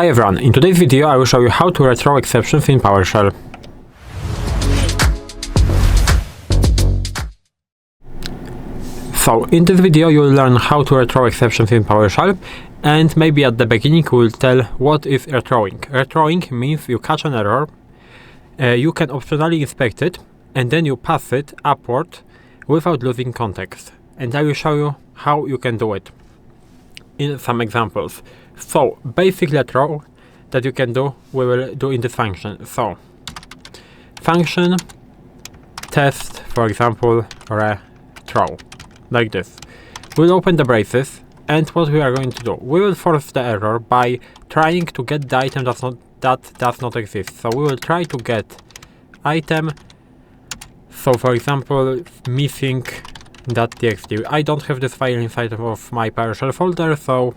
Hi everyone, in today's video I will show you how to rethrow exceptions in PowerShell. So in this video you will learn how to rethrow exceptions in PowerShell, and maybe at the beginning we will tell what is rethrowing. Rethrowing means you catch an error, you can optionally inspect it, and then you pass it upward without losing context. And I will show you how you can do it in some examples. So basic rethrow that you can do, we will do in this function. So function test, for example, rethrow, like this. We'll open the braces, and what we are going to do, we will force the error by trying to get the item that does not exist. So we will try to get item, so for example missing .txt. I don't have this file inside of my PowerShell folder, so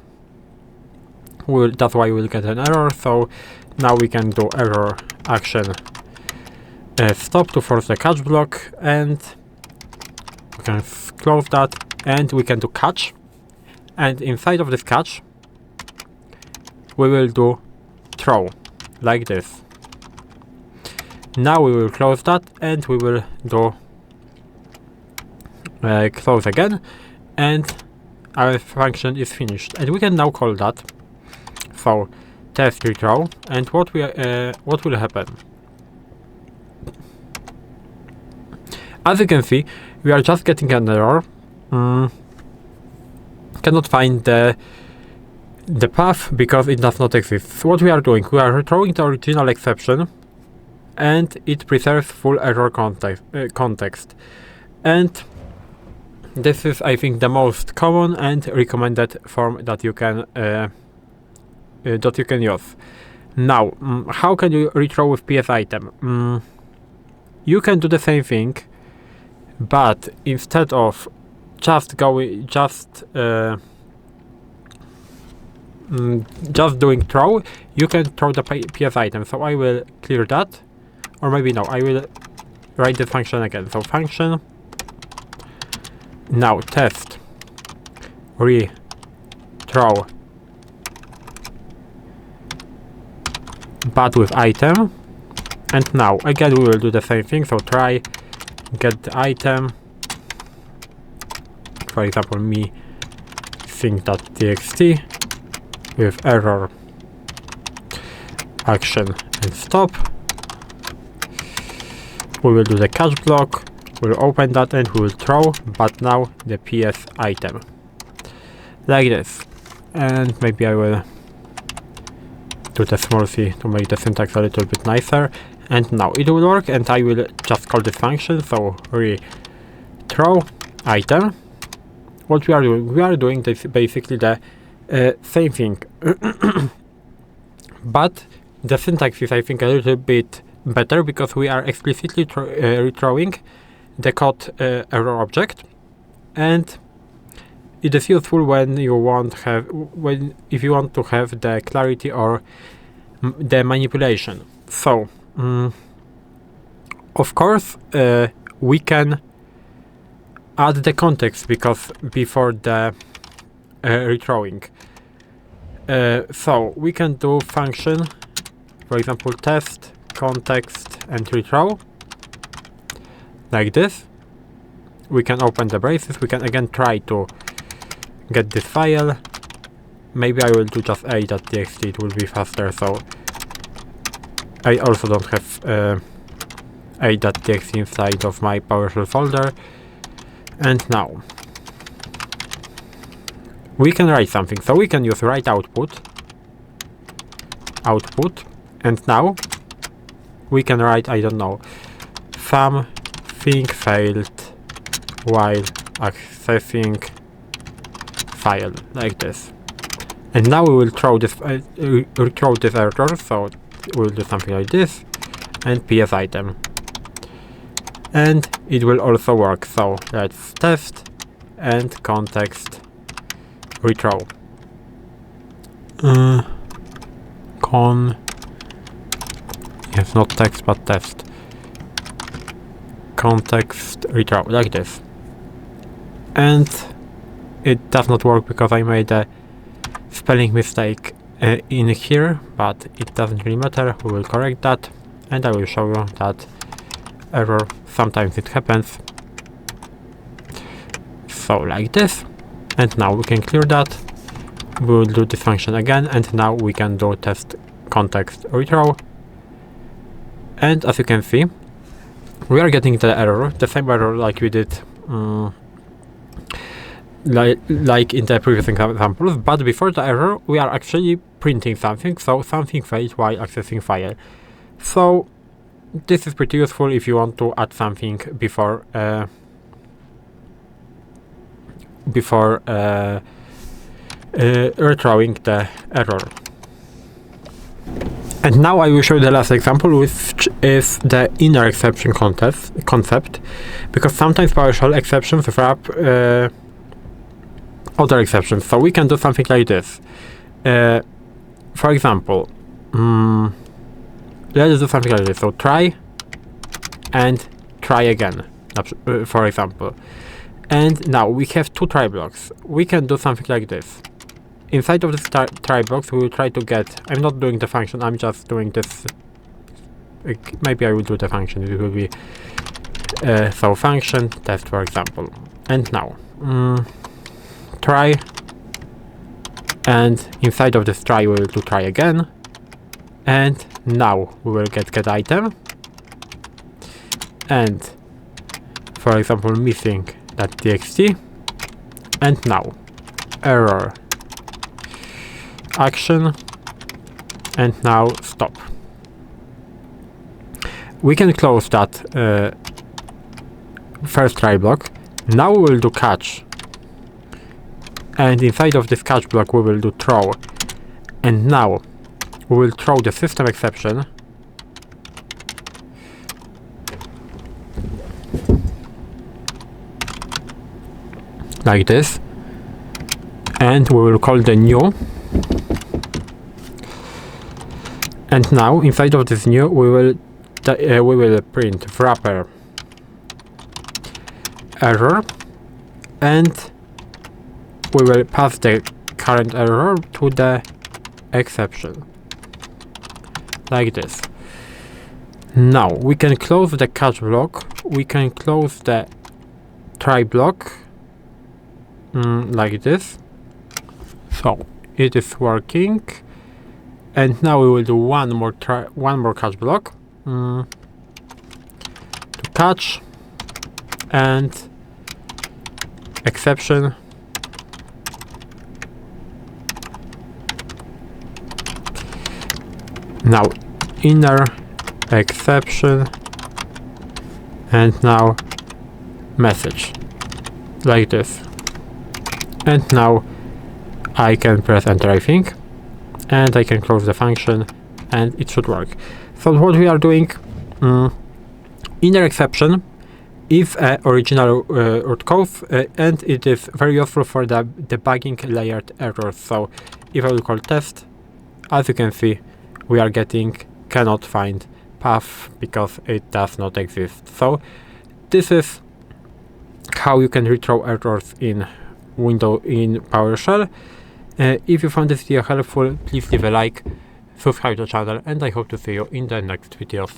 that's why we'll get an error. So now we can do ErrorAction Stop to force the catch block, and we can close that, and we can do catch, and inside of this catch we will do throw, like this. Now we will close that, and we will do close again, and our function is finished, and we can now call that. So test rethrow, and what will happen? As you can see, we are just getting an error. Cannot find the path because it does not exist. So what we are doing, we are rethrowing the original exception, and it preserves full error context. And this is, I think, the most common and recommended form that you can use. Now, how can you rethrow with PSItem? You can do the same thing, but instead of just doing throw, you can throw the PSItem. So I will clear that, or maybe no, I will write the function again. So function now test rethrow, but with item, and now again we will do the same thing. So try get the item, for example me sync.txt with error action and stop. We will do the catch block, we'll open that, and we will throw, but now the PSItem, like this. And maybe I will do the small c to make the syntax a little bit nicer, and now it will work, and I will just call this function. So rethrow item. What we are doing this basically the same thing, but the syntax is, I think, a little bit better because we are explicitly rethrowing the code error object, and it is useful when you if you want to have the clarity or the manipulation. So of course we can add the context before the rethrowing. So we can do function, for example test context and rethrow, like this. We can open the braces, we can again try to get this file. Maybe I will do just a.txt, it will be faster. So I also don't have a.txt inside of my PowerShell folder. And now we can write something. So we can use write output, and now we can write, I don't know, something failed while accessing file, like this. And now we will throw this rethrow this error. So we'll do something like this, and PSItem, and it will also work. So let's test and context rethrow. Yes, not text but test. Context rethrow, like this. And it does not work because I made a spelling mistake in here, but it doesn't really matter. We will correct that, and I will show you that error, sometimes it happens. So like this, and now we can clear that. We will do this function again, and now we can do test context rethrow. And as you can see, we are getting the error, the same error like we did like in the previous examples, but before the error we are actually printing something, so something failed while accessing file. So this is pretty useful if you want to add something before rethrowing the error. And now I will show you the last example, which is the inner exception concept, because sometimes PowerShell exceptions wrap other exceptions. So we can do something like this. For example, let's do something like this. So try and try again, for example. And now we have two try blocks. We can do something like this. Inside of this try box, we will try to get, I'm not doing the function, I'm just doing this, maybe I will do the function, it will be, so function test, for example. And now, try, and inside of this try we will do try again, and now we will get item, and, for example, missing that txt, and now, error, action, and now stop. We can close that first try block. Now we will do catch, and inside of this catch block we will do throw, and now we will throw the system exception, like this, and we will call the new. And now inside of this new we will print wrapper error, and we will pass the current error to the exception, like this. Now we can close the catch block, we can close the try block, like this. So it is working. And now we will do one more catch block, to catch, and exception, now inner exception, and now message, like this. And now I can press enter, I think, and I can close the function, and it should work. So what we are doing, inner exception is an original root cause, and it is very useful for the debugging layered errors. So if I will call test, as you can see, we are getting cannot find path because it does not exist. So this is how you can rethrow errors in PowerShell. If you found this video helpful, please leave a like, subscribe to the channel, and I hope to see you in the next videos.